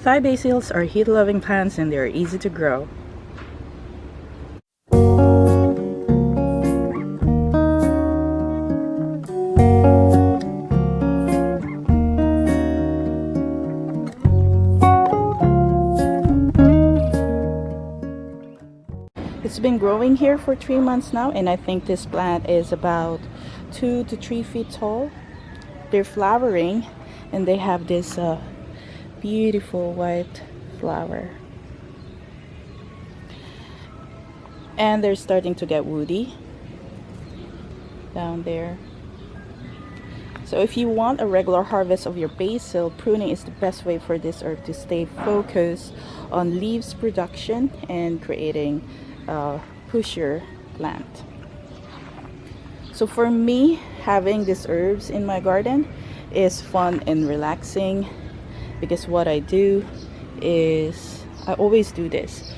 Thai basils are heat-loving plants and they are easy to grow. It's been growing here for 3 months now, and I think this plant is about 2 to 3 feet tall. They're flowering and they have this beautiful white flower, and they're starting to get woody down there. So if you want a regular harvest of your basil, pruning is the best way for this herb to stay focused on leaves production and creating a pusher plant. So for me, having these herbs in my garden is fun and relaxing, because what I do is I always do this: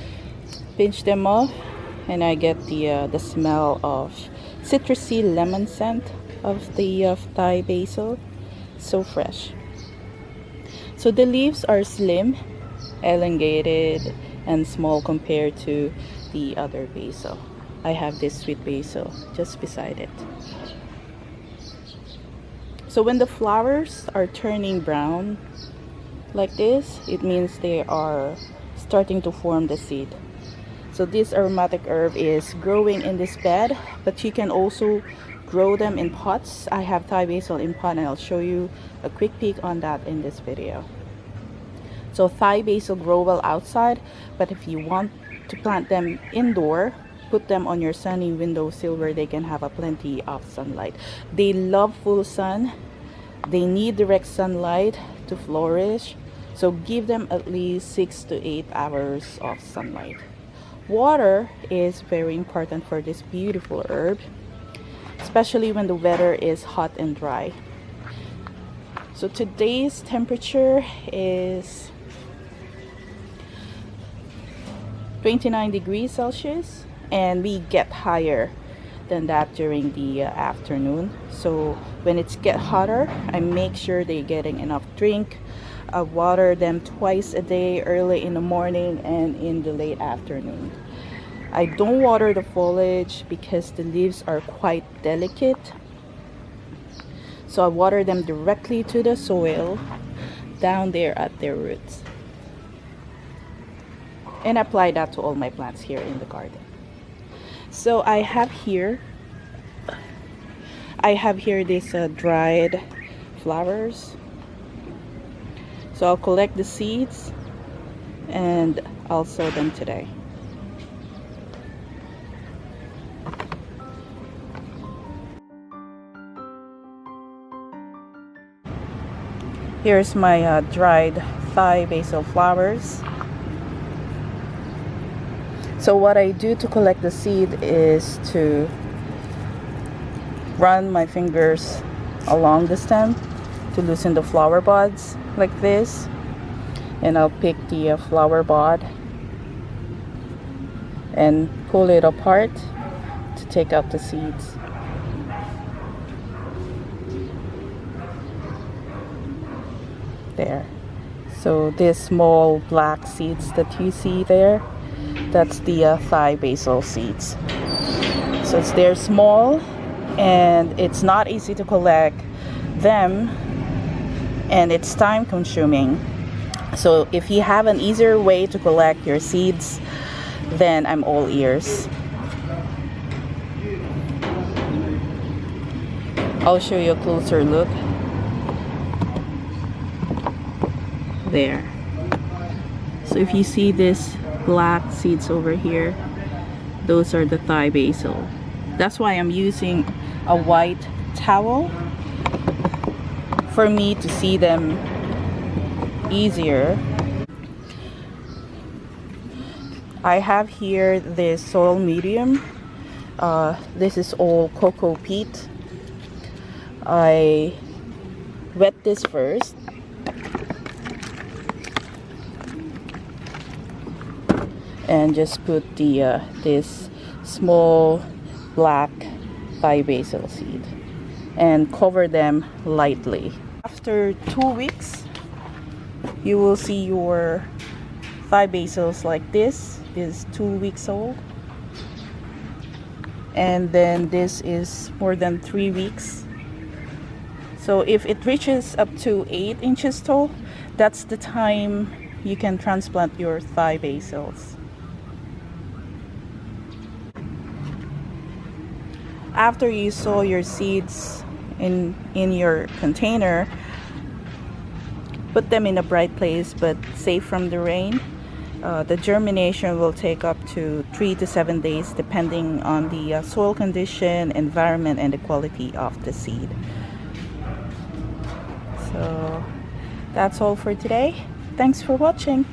pinch them off, and I get the smell of citrusy lemon scent of the Thai basil. So fresh. So the leaves are slim, elongated, and small compared to the other basil. I have this sweet basil just beside it. So when the flowers are turning brown like this, it means they are starting to form the seed. So this aromatic herb is growing in this bed, but you can also grow them in pots. I have Thai basil in pot, and I'll show you a quick peek on that in this video. So Thai basil grow well outside, but if you want to plant them indoor, put them on your sunny windowsill where they can have a plenty of sunlight. They love full sun. They need direct sunlight to flourish. So give them at least 6 to 8 hours of sunlight. Water is very important for this beautiful herb, especially when the weather is hot and dry. So today's temperature is 29 degrees Celsius, and we get higher than that during the afternoon. So when it's get hotter, I make sure they're getting enough drink. I water them twice a day, early in the morning and in the late afternoon. I don't water the foliage because the leaves are quite delicate. So I water them directly to the soil down there at their roots. And apply that to all my plants here in the garden. So I have here these dried flowers. So I'll collect the seeds and I'll sow them today. Here's my dried Thai basil flowers. So what I do to collect the seed is to run my fingers along the stem to loosen the flower buds like this, and I'll pick the flower bud and pull it apart to take out the seeds. There. So these small black seeds that you see there, that's the Thai basil seeds. So they're small and it's not easy to collect them, and it's time consuming. So if you have an easier way to collect your seeds, then I'm all ears. I'll show you a closer look. There. So if you see this black seeds over here, those are the Thai basil. That's why I'm using a white towel for me to see them easier. I have here this soil medium. This is all cocoa peat. I wet this first. And just put the this small black Thai basil seed and cover them lightly. After 2 weeks, you will see your Thai basils like this is 2 weeks old, and then this is more than 3 weeks. So if it reaches up to 8 inches tall, that's the time you can transplant your Thai basils. After you sow your seeds in your container, put them in a bright place but safe from the rain. The germination will take up to 3 to 7 days depending on the soil condition, environment, and the quality of the seed. So that's all for today. Thanks for watching.